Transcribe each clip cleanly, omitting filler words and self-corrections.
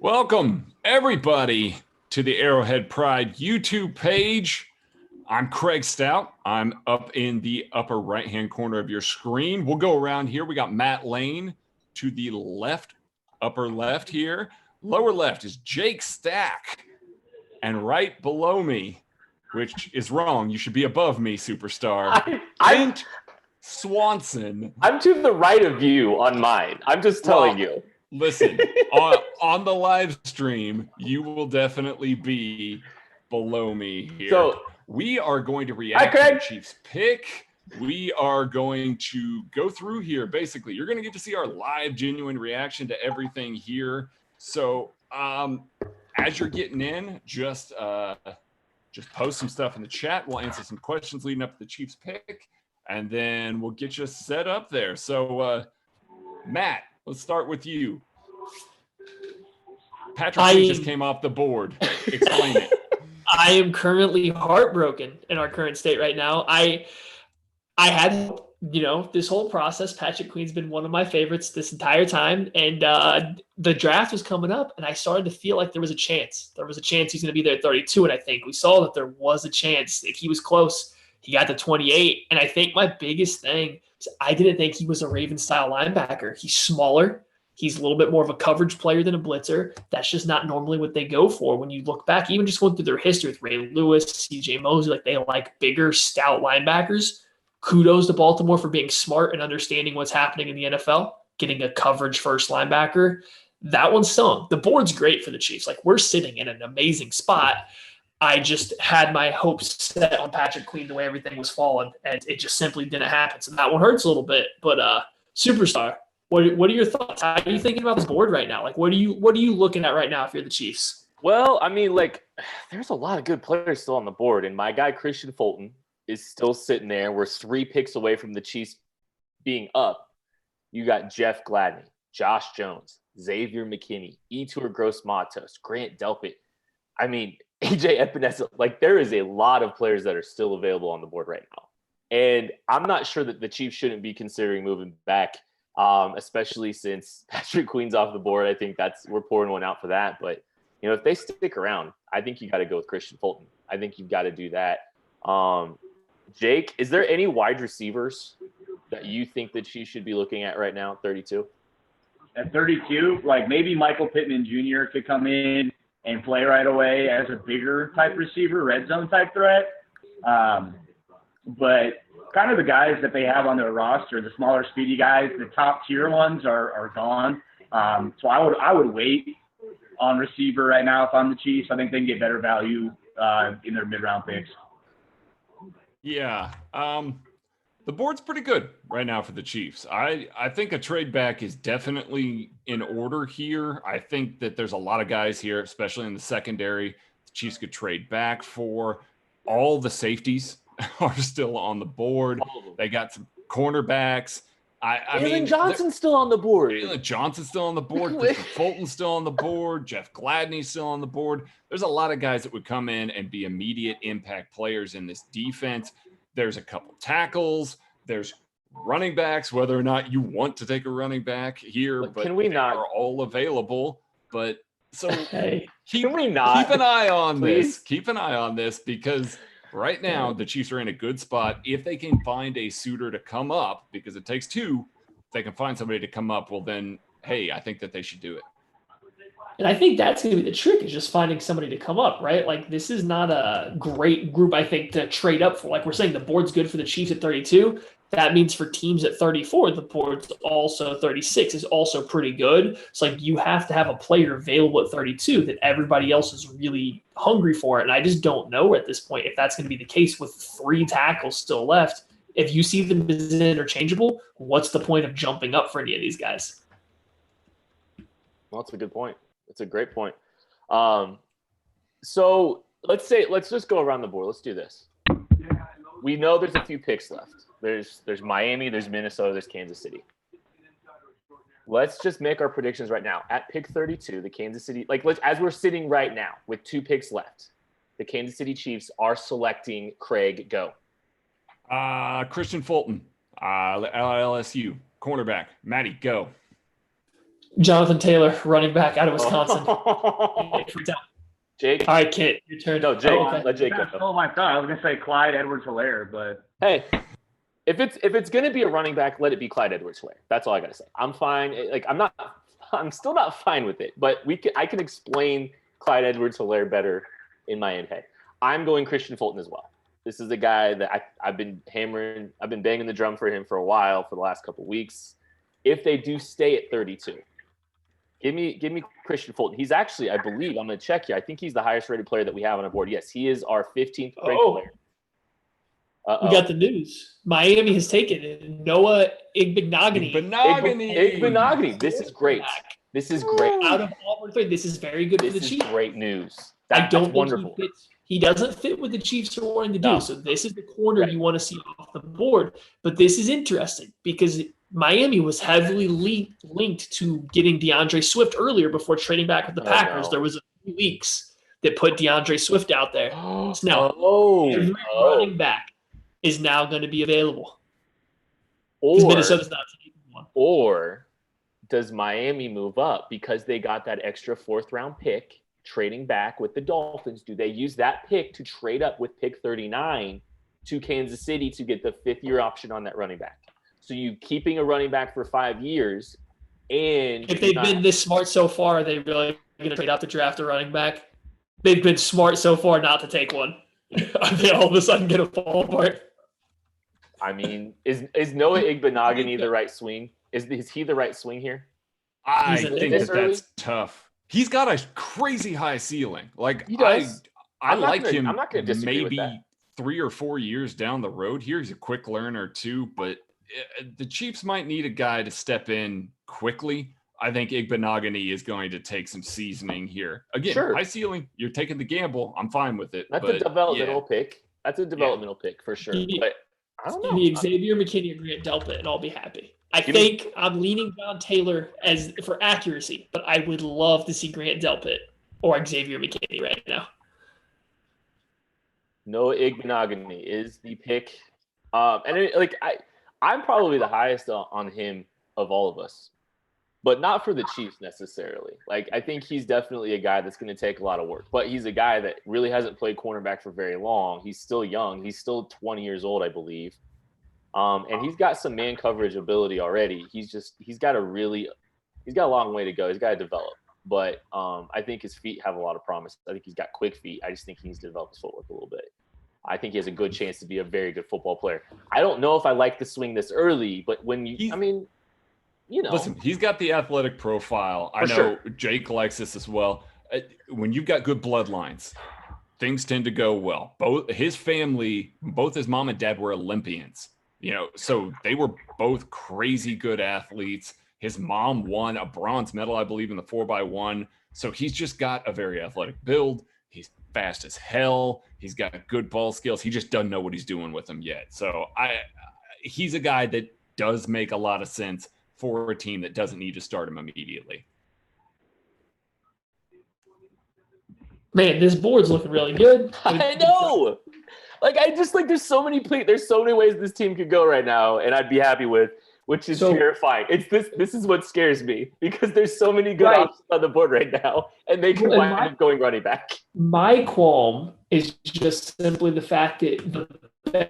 Welcome, everybody, to the Arrowhead Pride YouTube page. I'm Craig Stout. I'm up in the upper right-hand corner of your screen. We'll go around here. We got Matt Lane to the left, upper left here. Lower left is Jake Stack. And right below me, which is wrong, you should be above me, superstar, Clint Swanson. I'm to the right of you on mine. I'm just telling you. Listen, on the live stream, you will definitely be below me here. So we are going to react to the Chiefs pick. We are going to go through here. Basically, you're going to get to see our live, genuine reaction to everything here. So as you're getting in, just post some stuff in the chat. We'll answer some questions leading up to the Chiefs pick, and then we'll get you set up there. So, Matt, let's start with you. Patrick Queen just came off the board. Explain it. I am currently heartbroken in our current state right now. I had, this whole process, Patrick Queen's been one of my favorites this entire time. And the draft was coming up, and I started to feel like there was a chance. There was a chance he's going to be there at 32, and I think we saw that there was a chance. If he was close, he got to 28. And I think my biggest thing is I didn't think he was a Ravens-style linebacker. He's smaller. He's a little bit more of a coverage player than a blitzer. That's just not normally what they go for. When you look back, even just going through their history with Ray Lewis, C.J. Mosley, they like bigger, stout linebackers. Kudos to Baltimore for being smart and understanding what's happening in the NFL, getting a coverage-first linebacker. That one stung. The board's great for the Chiefs. We're sitting in an amazing spot. I just had my hopes set on Patrick Queen the way everything was falling, and it just simply didn't happen. So that one hurts a little bit. But superstar, what are your thoughts? How are you thinking about this board right now? What are you looking at right now if you're the Chiefs? Well, I mean, there's a lot of good players still on the board, and my guy Christian Fulton is still sitting there. We're 3 picks away from the Chiefs being up. You got Jeff Gladney, Josh Jones, Xavier McKinney, Etur Gross-Matos, Grant Delpit. I mean, AJ Epinesa. There is a lot of players that are still available on the board right now. And I'm not sure that the Chiefs shouldn't be considering moving back, especially since Patrick Queen's off the board. I think we're pouring one out for that. But, if they stick around, I think you got to go with Christian Fulton. I think you've got to do that. Jake, is there any wide receivers that you think the Chiefs should be looking at right now at 32? At 32, maybe Michael Pittman Jr. could come in and play right away as a bigger type receiver, red zone type threat. But kind of the guys that they have on their roster, the smaller, speedy guys, the top tier ones are gone. So I would wait on receiver right now if I'm the Chiefs. I think they can get better value in their mid-round picks. Yeah. The board's pretty good right now for the Chiefs. I think a trade back is definitely in order here. I think that there's a lot of guys here, especially in the secondary, the Chiefs could trade back for. All the safeties are still on the board. They got some cornerbacks. Jalen Johnson's still on the board. Jalen Johnson's still on the board. Christian Fulton's still on the board. Jeff Gladney's still on the board. There's a lot of guys that would come in and be immediate impact players in this defense. There's a couple tackles. There's running backs, whether or not you want to take a running back here, but can we not? Are all available. But so keep an eye on this. Keep an eye on this because right now the Chiefs are in a good spot. If they can find a suitor to come up, because it takes 2, if they can find somebody to come up, well then, hey, I think that they should do it. And I think that's going to be the trick, is just finding somebody to come up, right? This is not a great group, I think, to trade up for. We're saying the board's good for the Chiefs at 32. That means for teams at 34, the board's also 36 is also pretty good. So, you have to have a player available at 32 that everybody else is really hungry for. And I just don't know at this point if that's going to be the case with 3 tackles still left. If you see them as interchangeable, what's the point of jumping up for any of these guys? Well, that's a good point. It's a great point. So let's just go around the board. Let's do this. We know there's a few picks left. There's Miami, there's Minnesota, there's Kansas City. Let's just make our predictions right now. At pick 32, the Kansas City, as we're sitting right now with 2 picks left, the Kansas City Chiefs are selecting Craig. Go. Christian Fulton, LSU, cornerback. Matty, go. Jonathan Taylor, running back out of Wisconsin. Jake? All right, Kit, your turn. No, Jake. Okay. Let Jake go. That's all I thought. I was gonna say Clyde Edwards-Helaire, but Hey, if it's gonna be a running back, let it be Clyde Edwards-Helaire. That's all I gotta say. I'm fine. Like I'm still not fine with it, but I can explain Clyde Edwards-Helaire better in my own head. I'm going Christian Fulton as well. This is a guy that I've been banging the drum for him for a while, for the last couple of weeks. If they do stay at 32, give me Christian Fulton. He's actually, I believe, I'm going to check here. I think he's the highest rated player that we have on our board. Yes, he is our 15th ranked player. We got the news. Miami has taken it. Noah Igbenogany. Igbenogany. This is great. This is great. Out of Auburn, this is very good for the Chiefs. Great news. I don't think wonderful. He doesn't fit what the Chiefs are wanting to do. No. So this is the corner you want to see off the board. But this is interesting because Miami was heavily linked to getting DeAndre Swift earlier before trading back with the Packers. There was a few weeks that put DeAndre Swift out there. So now every running back is now going to be available. Because Minnesota's not taking one. Or does Miami move up because they got that extra 4th round pick trading back with the Dolphins? Do they use that pick to trade up with pick 39 to Kansas City to get the 5th-year option on that running back? So you keeping a running back for 5 years, and if they've been this smart so far, are they really going to trade out to draft a running back? They've been smart so far not to take one. Are they all of a sudden going to fall apart? I mean, is Noah Igbenogany the right swing? Is he the right swing here? I think that's tough. He's got a crazy high ceiling. Like he does. I like him. I'm not going to disagree with that. Maybe 3 or 4 years down the road here. He's a quick learner too, but the Chiefs might need a guy to step in quickly. I think Igbenogany is going to take some seasoning here. Again, high ceiling. You're taking the gamble. I'm fine with it. That's a developmental pick. That's a developmental pick for sure. But I don't know. Give me Xavier McKinney or Grant Delpit, and I'll be happy. I think I'm leaning John Taylor for accuracy, but I would love to see Grant Delpit or Xavier McKinney right now. Noah Igbenogany is the pick, I'm probably the highest on him of all of us, but not for the Chiefs necessarily. Like I think he's definitely a guy that's going to take a lot of work, but he's a guy that really hasn't played cornerback for very long. He's still young. He's still 20 years old, I believe. And he's got some man coverage ability already. He's got a long way to go. He's got to develop, but I think his feet have a lot of promise. I think he's got quick feet. I just think he needs to develop his footwork a little bit. I think he has a good chance to be a very good football player. I don't know if I like the swing this early, but listen, he's got the athletic profile. I know Jake likes this as well. When you've got good bloodlines, things tend to go well. Both his family, both his mom and dad were Olympians. So they were both crazy good athletes. His mom won a bronze medal, I believe, in the 4x1. So he's just got a very athletic build. He's fast as hell. He's got good ball skills. He just doesn't know what he's doing with them yet. So he's a guy that does make a lot of sense for a team that doesn't need to start him immediately. Man, this board's looking really good. I know. There's so many ways this team could go right now, and I'd be happy with, which is terrifying. It's this is what scares me because there's so many good options on the board right now, and they can wind up going running back. My qualm is just simply the fact that the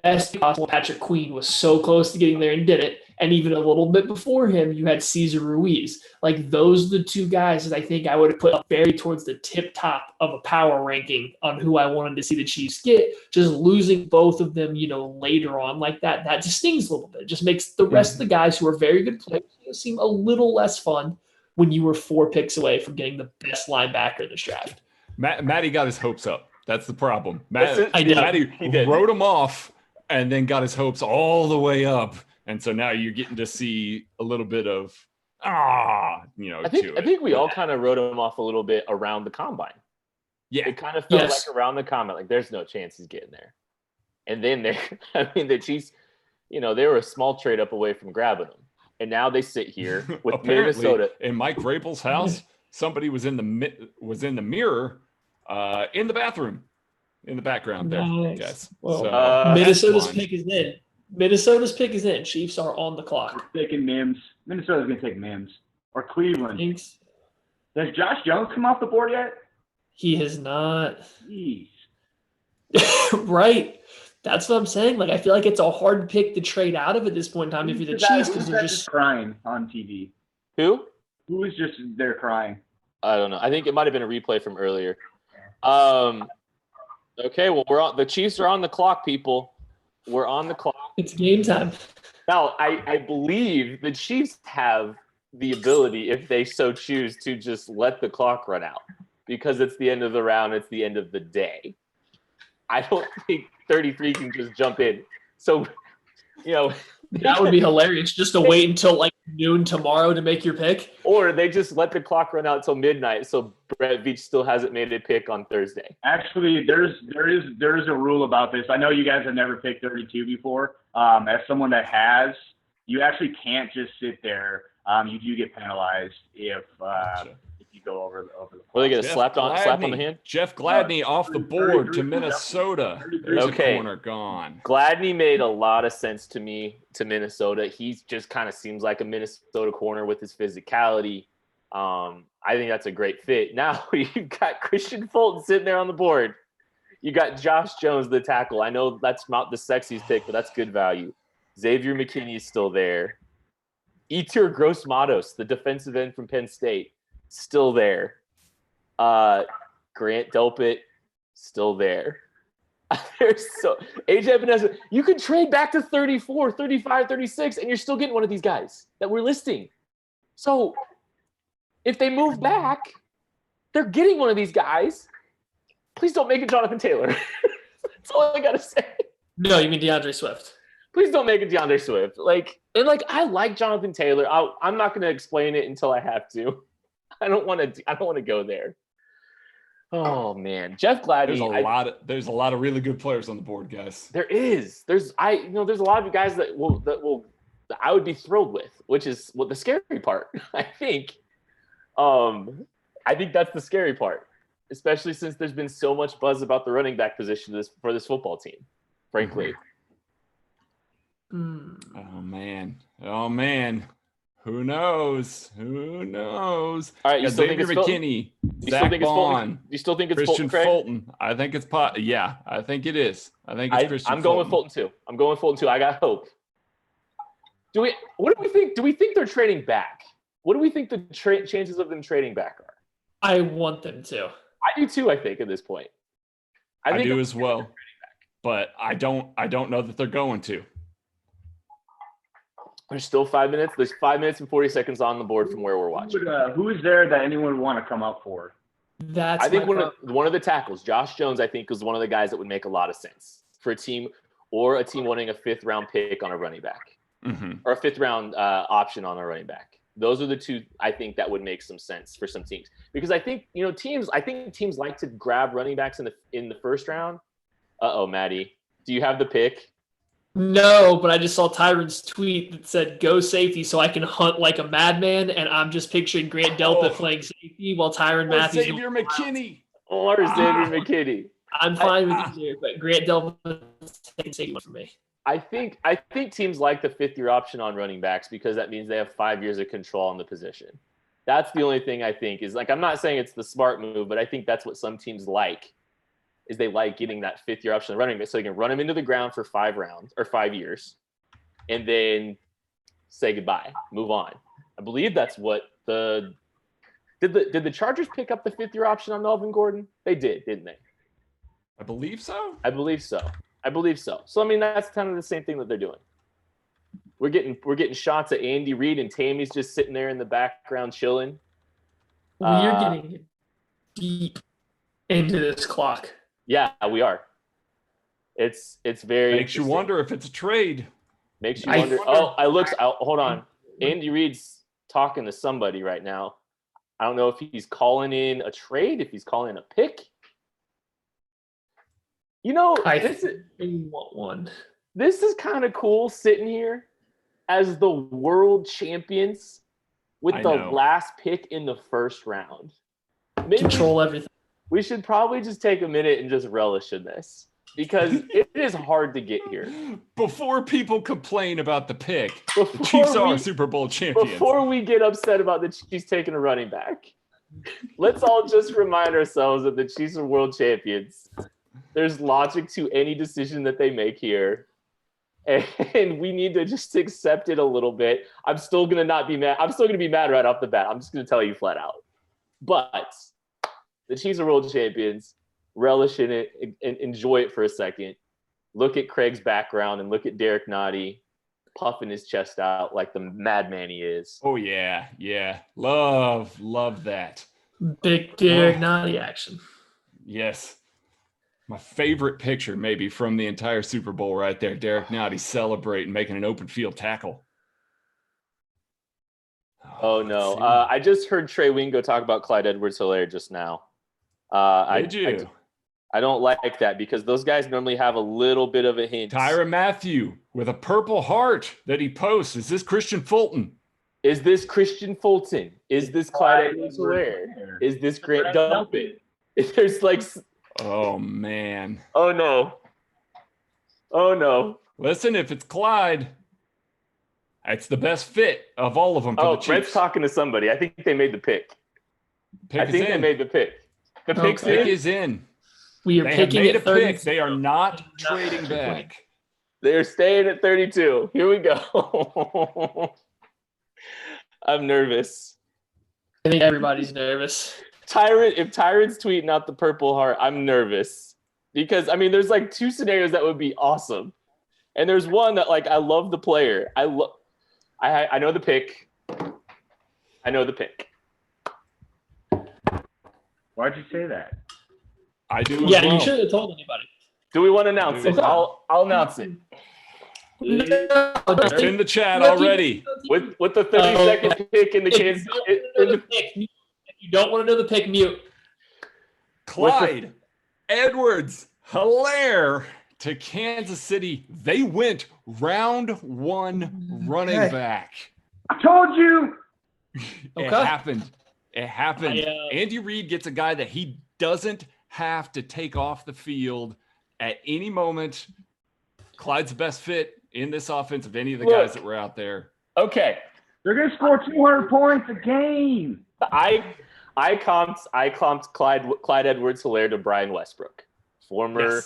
best possible Patrick Queen was so close to getting there and did it. And even a little bit before him, you had Cesar Ruiz. Like those are the two guys that I think I would have put up very towards the tip top of a power ranking on who I wanted to see the Chiefs get. Just losing both of them, later on like that just stings a little bit. It just makes the rest of the guys who are very good players seem a little less fun when you were 4 picks away from getting the best linebacker in this draft. Matty got his hopes up. That's the problem. Matty wrote him off and then got his hopes all the way up. And so now you're getting to see a little bit of, I think we all kind of wrote him off a little bit around the combine. Yeah. It kind of felt like around the combine, like there's no chance he's getting there. And then the Chiefs, they were a small trade up away from grabbing him. And now they sit here with Minnesota. In Mike Vrabel's house, somebody was in the mirror in the bathroom in the background there, guys. Well, so, Minnesota's pick is in. Minnesota's pick is in. Chiefs are on the clock. Taking Mims. Minnesota's going to take Mims. or Cleveland. Thanks. Has Josh Jones come off the board yet? He has not. Jeez. Right. That's what I'm saying. Like, I feel like it's a hard pick to trade out of at this point in time if you're the Chiefs because they're just crying on TV. Who? Who was just there crying? I don't know. I think it might have been a replay from earlier. Okay, well, the Chiefs are on the clock, people. We're on the clock. It's game time. Now, I believe the Chiefs have the ability, if they so choose, to just let the clock run out because it's the end of the round. It's the end of the day. I don't think 33 can just jump in. So, that would be hilarious just to wait until like noon tomorrow to make your pick. Or they just let the clock run out till midnight so Brett Veach still hasn't made a pick on Thursday. Actually, there is a rule about this. I know you guys have never picked 32 before. As someone that has, you actually can't just sit there. You do get penalized if you go over the. What are they going to slap on the hand? Jeff Gladney off the board to Minnesota. There's a corner gone. Gladney made a lot of sense to me to Minnesota. He just kind of seems like a Minnesota corner with his physicality. I think that's a great fit. Now you've got Christian Fulton sitting there on the board. You got Josh Jones, the tackle. I know that's not the sexiest pick, but that's good value. Xavier McKinney is still there. Etur Gross-Matos, the defensive end from Penn State, still there. Grant Delpit, still there. There's AJ Epinesa. You could trade back to 34, 35, 36, and you're still getting one of these guys that we're listing. So if they move back, they're getting one of these guys. Please don't make it Jonathan Taylor. That's all I got to say. No, you mean DeAndre Swift. Please don't make it DeAndre Swift. I like Jonathan Taylor. I'm not going to explain it until I have to. I don't want to go there. Oh man, Jeff Gladney. There's a lot of really good players on the board, guys. There is. There's a lot of guys that I would be thrilled with, which is what the scary part. I think that's the scary part, especially since there's been so much buzz about the running back position for this football team. Frankly. Oh man. Who knows? All right, you still think Xavier it's McKinney, Zach Bond, you still think it's Christian Fulton? I think it's yeah, I think it is. I think it's Christian. I'm going with Fulton too. I got hope. What do we think? Do we think they're trading back? What do we think the chances of them trading back are? I want them to. I do too. I think at this point, I do as well, but I don't know that they're going to. There's still 5 minutes. There's 5 minutes and 40 seconds on the board from where we're watching. Who is there that anyone would want to come up for? I think one of the tackles, Josh Jones, I think is one of the guys that would make a lot of sense for a team wanting a 5th round pick on a running back or a 5th round option on a running back. Those are the two I think that would make some sense for some teams because I think teams like to grab running backs in the first round. Maddie, do you have the pick? No, but I just saw Tyron's tweet that said "Go safety," so I can hunt like a madman, and I'm just picturing Grant Delpit playing safety while Tyron Matthews. Xavier McKinney. Or Xavier McKinney. I'm fine with either, but Grant Delpit taking safety for me. I think teams like the 5th-year option on running backs because that means they have 5 years of control on the position. That's the only thing I think is I'm not saying it's the smart move, but I think that's what some teams like. Is they like getting that 5th-year option of running back so they can run him into the ground for 5 rounds or 5 years and then say goodbye, move on. I believe that's what did the Chargers pick up the 5th-year option on Melvin Gordon? They did, didn't they? I believe so. So I mean that's kind of the same thing that they're doing. We're getting shots at Andy Reid and Tammy's just sitting there in the background chilling. We're getting deep into this clock. Yeah, we are. It's very makes you wonder if it's a trade. Makes you wonder. Hold on. Andy Reid's talking to somebody right now. I don't know if he's calling in a trade, if he's calling in a pick. I want one. This is kind of cool sitting here as the world champions with the last pick in the first round. Control everything. We should probably just take a minute and just relish in this. because it is hard to get here. Before people complain about the pick, the Chiefs are Super Bowl champions. Before we get upset about the Chiefs taking a running back, let's all just remind ourselves that the Chiefs are world champions. There's logic to any decision that they make here. And we need to just accept it a little bit. I'm still going to not be mad. I'm still going to be mad right off the bat. I'm just going to tell you flat out. But the Chiefs are world champions. Relish in it and enjoy it for a second. Look at Craig's background and look at Derek Nottie puffing his chest out like the madman he is. Oh, yeah. Yeah. Love that. Big Derek Nottie action. Yes. My favorite picture maybe from the entire Super Bowl right there. Derek Nottie celebrating, making an open field tackle. Oh, no. I just heard Trey Wingo talk about Clyde Edwards-Helaire just now. Did you? I don't like that because those guys normally have a little bit of a hint. Tyrann Mathieu with a purple heart that he posts. Is this Christian Fulton? Is this Christian Fulton? Is this Clyde Edwards-Helaire? Is this Grant Delpit? There's like... Oh, man. Oh, no. Oh, no. Listen, if it's Clyde, it's the best fit of all of them for the Chiefs. Brett's talking to somebody. I think they made the pick. I think they made the pick. The pick is in. We are picking at 30. Pick. They are not trading back. They're staying at 32. Here we go. I'm nervous. I think everybody's nervous. If Tyrann's tweeting out the purple heart, I'm nervous. Because, I mean, there's like two scenarios that would be awesome. And there's one that, like, I love the player. I know the pick. I know the pick. Why'd you say that? I do. Yeah, you shouldn't have told anybody. Do we want to announce it? I'll announce it. It's in the chat already. With the 30-second pick in the Kansas. If you don't want to know the pick, mute. Clyde Edwards-Helaire to Kansas City. They went round one running back. I told you. It happened. It happened. Andy Reid gets a guy that he doesn't have to take off the field at any moment. Clyde's the best fit in this offense of any of the guys that were out there. Okay. They're going to score 200 points a game. I comped Clyde Edwards-Helaire to Brian Westbrook, former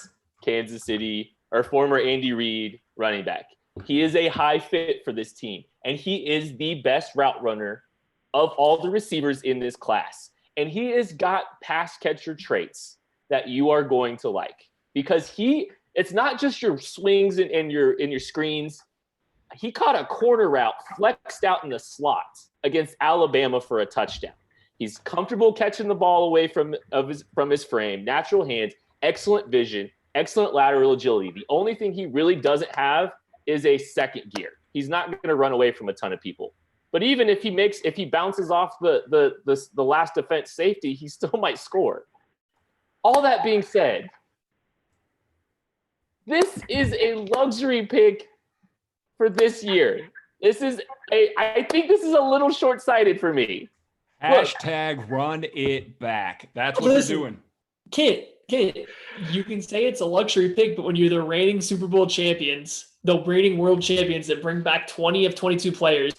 Kansas City or former Andy Reid running back. He is a high fit for this team, and he is the best route runner of all the receivers in this class. And he has got pass catcher traits that you are going to like because it's not just your swings and your screens. He caught a corner route flexed out in the slot against Alabama for a touchdown. He's comfortable catching the ball away from his frame, natural hands, excellent vision, excellent lateral agility. The only thing he really doesn't have is a second gear. He's not going to run away from a ton of people. But even if he bounces off the last defense safety, he still might score. All that being said, this is a luxury pick for this year. I think this is a little short-sighted for me. Hashtag run it back. That's what they're doing. Kid, you can say it's a luxury pick, but when you're the reigning Super Bowl champions, the reigning world champions that bring back 20 of 22 players,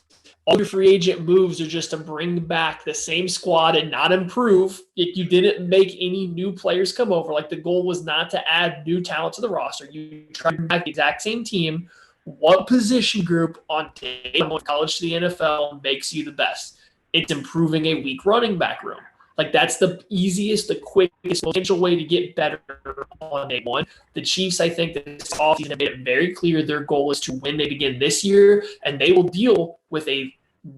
all your free agent moves are just to bring back the same squad and not improve. If you didn't make any new players come over, like the goal was not to add new talent to the roster. You tried to back the exact same team. What position group on day one of college to the NFL makes you the best? It's improving a weak running back room. Like that's the easiest, the quickest, potential way to get better on day one. The Chiefs, I think, this offseason have made it very clear their goal is to win. They begin this year, and they will deal with a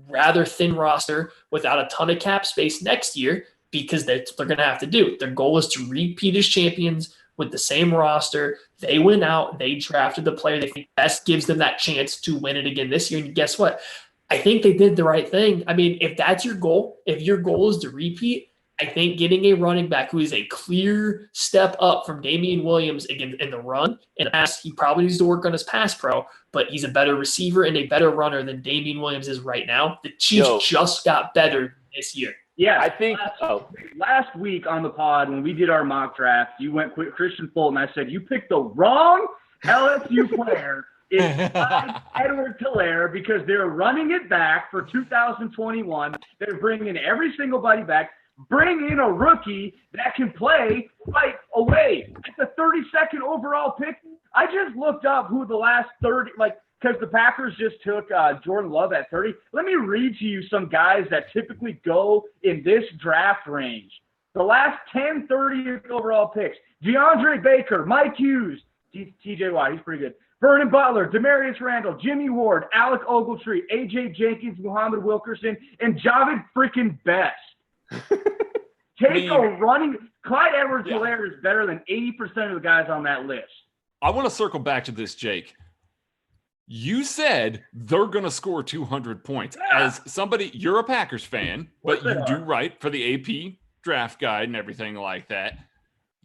rather thin roster without a ton of cap space next year because that's what they're going to have to do. Their goal is to repeat as champions with the same roster. They went out, they drafted the player they think best gives them that chance to win it again this year. And guess what? I think they did the right thing. I mean, if that's your goal, if your goal is to repeat, I think getting a running back who is a clear step up from Damian Williams in the run and he probably needs to work on his pass pro, but he's a better receiver and a better runner than Damian Williams is right now. The Chiefs just got better this year. Yeah, I think. Last week on the pod when we did our mock draft, you went with Christian Fulton. I said you picked the wrong LSU player. It's Clyde Edwards-Helaire because they're running it back for 2021. They're bringing every single buddy back. Bring in a rookie that can play right away. It's the 32nd overall pick. I just looked up who the last 30, because the Packers just took Jordan Love at 30. Let me read to you some guys that typically go in this draft range. The last 10, 30th overall picks. DeAndre Baker, Mike Hughes, TJ Watt, he's pretty good. Vernon Butler, Demarius Randall, Jimmy Ward, Alec Ogletree, AJ Jenkins, Muhammad Wilkerson, and Javid freaking Best. Clyde Edwards-Helaire is better than 80% of the guys on that list. I want to circle back to this, Jake. You said they're going to score 200 points. Yeah. As somebody, you're a Packers fan, but you do write for the AP draft guide and everything like that.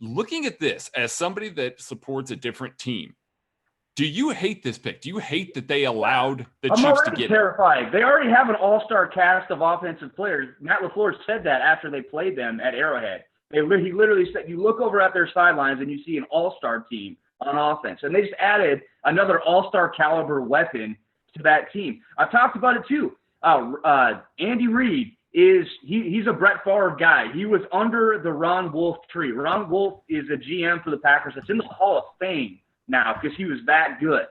Looking at this as somebody that supports a different team, do you hate this pick? Do you hate that they allowed the Chiefs to get terrified? They already have an all-star cast of offensive players. Matt LaFleur said that after they played them at Arrowhead. He literally said, you look over at their sidelines and you see an all-star team on offense. And they just added another all-star caliber weapon to that team. I've talked about it too. Andy Reid he's a Brett Favre guy. He was under the Ron Wolf tree. Ron Wolf is a GM for the Packers that's in the Hall of Fame now because he was that good.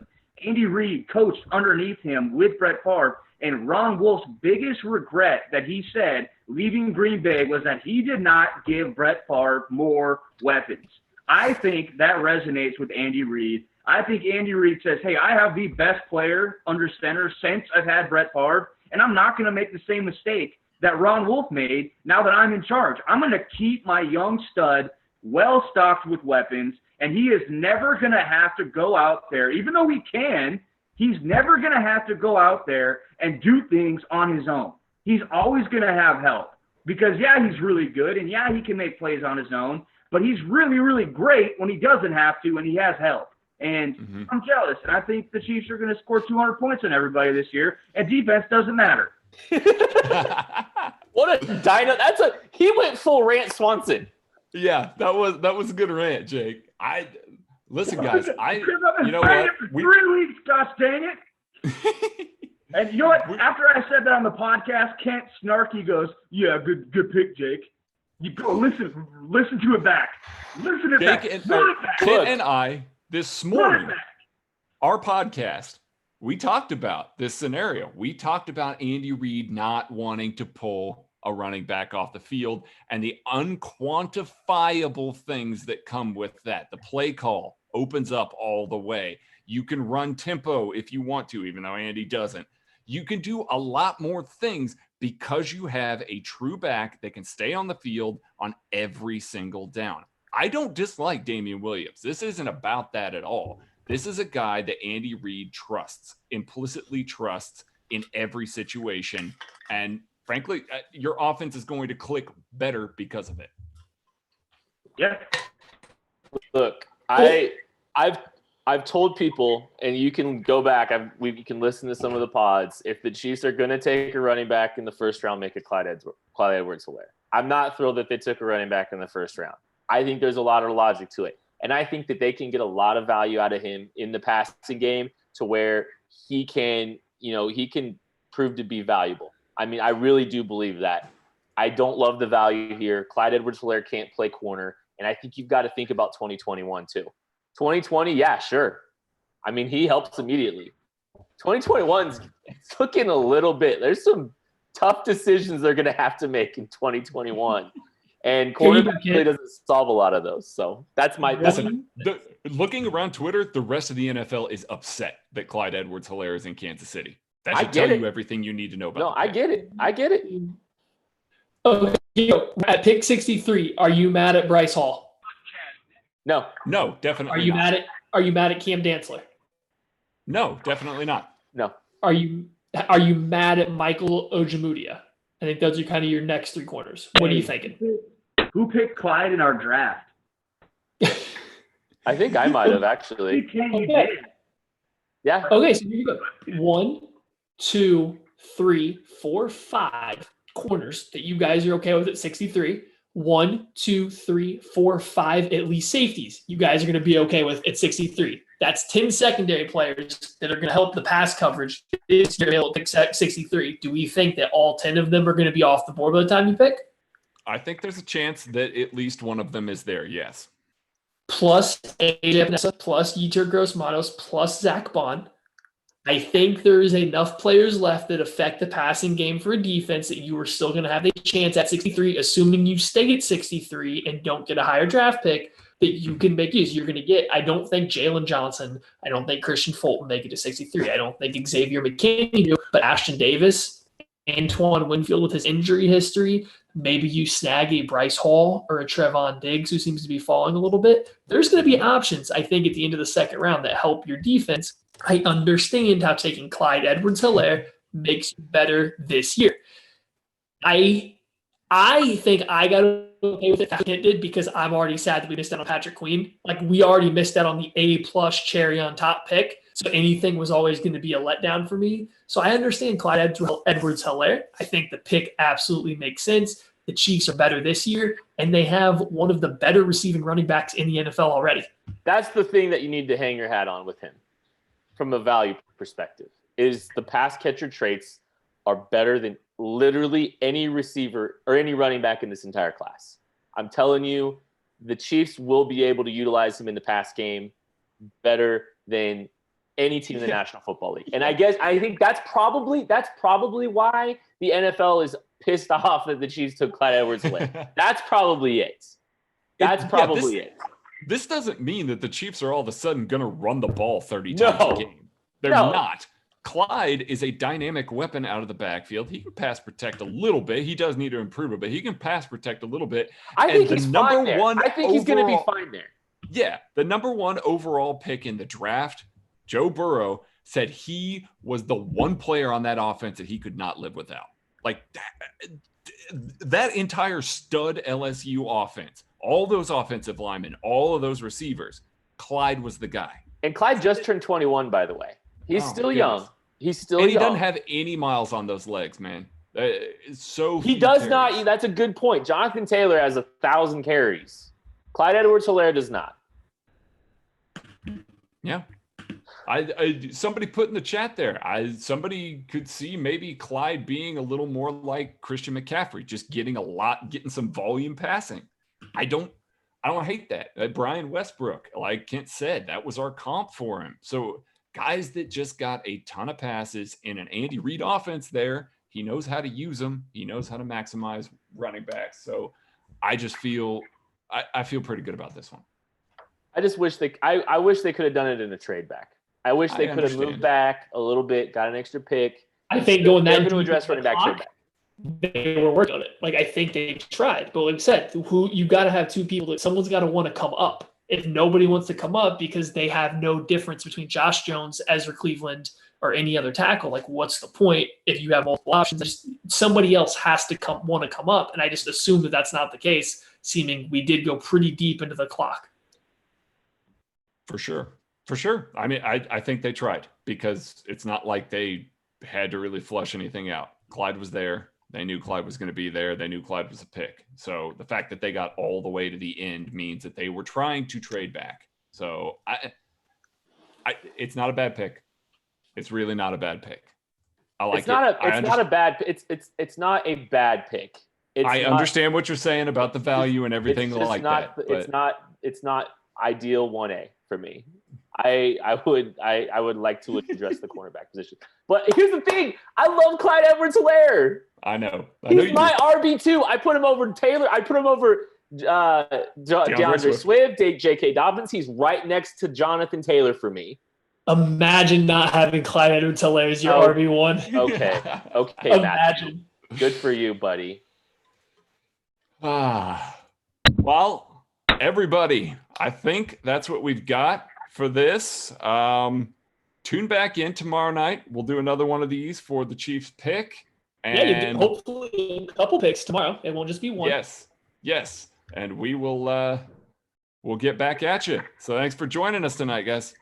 Andy Reid coached underneath him with Brett Favre, and Ron Wolf's biggest regret that he said leaving Green Bay was that he did not give Brett Favre more weapons. I think that resonates with Andy Reid. I think Andy Reid says, hey, I have the best player under center since I've had Brett Favre, and I'm not going to make the same mistake that Ron Wolf made now that I'm in charge. I'm going to keep my young stud well-stocked with weapons, and he is never going to have to go out there, even though he can, he's never going to have to go out there and do things on his own. He's always going to have help because, yeah, he's really good, and, yeah, he can make plays on his own, but he's really, really great when he doesn't have to and he has help. And I'm jealous, and I think the Chiefs are going to score 200 points on everybody this year, and defense doesn't matter. What a dino! He went full Rant Swanson. Yeah, that was a good rant, Jake. Listen, guys. You know what? For 3 weeks, gosh dang it! And you know what? After I said that on the podcast, Kent Snarky goes, "Yeah, good pick, Jake. You go listen to it back. Listen to it back. Kent and I this morning, our podcast." We talked about this scenario. We talked about Andy Reid not wanting to pull a running back off the field and the unquantifiable things that come with that. The play call opens up all the way. You can run tempo if you want to, even though Andy doesn't. You can do a lot more things because you have a true back that can stay on the field on every single down. I don't dislike Damian Williams. This isn't about that at all. This is a guy that Andy Reid trusts, implicitly trusts in every situation. And frankly, your offense is going to click better because of it. Yeah. Look, I've told people, and you can go back, you can listen to some of the pods. If the Chiefs are going to take a running back in the first round, make it Clyde Edwards-Helaire. I'm not thrilled that they took a running back in the first round. I think there's a lot of logic to it. And I think that they can get a lot of value out of him in the passing game to where he can prove to be valuable. I mean, I really do believe that. I don't love the value here. Clyde Edwards-Helaire can't play corner. And I think you've got to think about 2021 too. 2020, yeah, sure. I mean, he helps immediately. 2021's looking a little bit. There's some tough decisions they're going to have to make in 2021. And quarterback really doesn't solve a lot of those. So that's my listen. Looking around Twitter, the rest of the NFL is upset that Clyde Edwards-Helaire is in Kansas City. That should tell you everything you need to know about. No, I get it. Okay, at pick 63, are you mad at Bryce Hall? No, definitely. Are you mad at Cam Dantzler? No, definitely not. No. Are you mad at Michael Ojemudia? I think those are kind of your next 3 corners. What are you thinking? Who picked Clyde in our draft? I think I might have actually. Okay. Yeah. Okay, so here you go. 1, 2, 3, 4, 5. corners that you guys are okay with at 63. 1, 2, 3, 4, 5, at least safeties you guys are going to be okay with at 63. That's 10 secondary players that are going to help the pass coverage this year able to pick 63. Do we think that all 10 of them are going to be off the board by the time you pick? I think there's a chance that at least one of them is there, yes. Plus AJ Epinesa, plus Yetur Gross-Matos, plus Zach Bond. I think there is enough players left that affect the passing game for a defense that you are still going to have a chance at 63, assuming you stay at 63 and don't get a higher draft pick, that you can make use. You're going to get, I don't think Jalen Johnson, I don't think Christian Fulton make it to 63. I don't think Xavier McKinney do, but Ashton Davis, Antoine Winfield with his injury history, maybe you snag a Bryce Hall or a Trevon Diggs who seems to be falling a little bit. There's going to be options, I think, at the end of the second round that help your defense. I understand how taking Clyde Edwards-Helaire makes you better this year. I think I got okay with it that Kent did because I'm already sad that we missed out on Patrick Queen. Like, we already missed out on the A-plus cherry on top pick, so anything was always going to be a letdown for me. So I understand Clyde Edwards-Helaire. I think the pick absolutely makes sense. The Chiefs are better this year, and they have one of the better receiving running backs in the NFL already. That's the thing that you need to hang your hat on with him from a value perspective, is the pass catcher traits are better than literally any receiver or any running back in this entire class. I'm telling you, the Chiefs will be able to utilize him in the pass game better than any team in the National Football League. And I think that's probably why the NFL is pissed off that the Chiefs took Clyde Edwards-Helaire. That's probably it. This doesn't mean that the Chiefs are all of a sudden going to run the ball 30 times a game. They're not. Clyde is a dynamic weapon out of the backfield. He can pass protect a little bit. He does need to improve it, but he can pass protect a little bit. I think he's fine there. I think he's going to be fine there. Yeah, the number one overall pick in the draft, Joe Burrow, said he was the one player on that offense that he could not live without. Like that entire stud LSU offense, all those offensive linemen, all of those receivers, Clyde was the guy. And Clyde just turned 21, by the way. He's still young. He's still young. And he doesn't have any miles on those legs, man. So he does not. That's a good point. Jonathan Taylor has 1,000 carries. Clyde Edwards-Helaire does not. Yeah. Somebody put in the chat there. Somebody could see maybe Clyde being a little more like Christian McCaffrey, just getting some volume passing. I don't hate that. Brian Westbrook, like Kent said, that was our comp for him. So guys that just got a ton of passes in an Andy Reid offense there, he knows how to use them. He knows how to maximize running backs. So I just feel I feel pretty good about this one. I just wish I wish they could have done it in a trade back. I wish they could have moved back a little bit, got an extra pick. I think going that to address running back trade back. They were working on it. Like, I think they tried, but like I said, you got to have two people that someone's got to want to come up. If nobody wants to come up because they have no difference between Josh Jones, Ezra Cleveland, or any other tackle, like what's the point if you have multiple options? Somebody else has to want to come up, and I just assume that that's not the case, seeming we did go pretty deep into the clock. For sure. I mean, I think they tried because it's not like they had to really flush anything out. Clyde was there. They knew Clyde was going to be there. They knew Clyde was a pick. So the fact that they got all the way to the end means that they were trying to trade back. So it's not a bad pick. It's really not a bad pick. I like it. It's not a bad pick. I understand what you're saying about the value and everything like that. It's not ideal 1A for me. I would like to address the cornerback position. But here's the thing. I love Clyde Edwards-Helaire. I know. He's my RB2. I put him over Taylor. I put him over DeAndre Swift, J.K. Dobbins. He's right next to Jonathan Taylor for me. Imagine not having Clyde Edwards-Helaire as your RB1. Okay. Imagine. Matthew. Good for you, buddy. Well, everybody, I think that's what we've got for this. Tune back in tomorrow night. We'll do another one of these for the Chiefs pick. And hopefully a couple picks tomorrow. It won't just be one. Yes. And we will we'll get back at you. So thanks for joining us tonight, guys.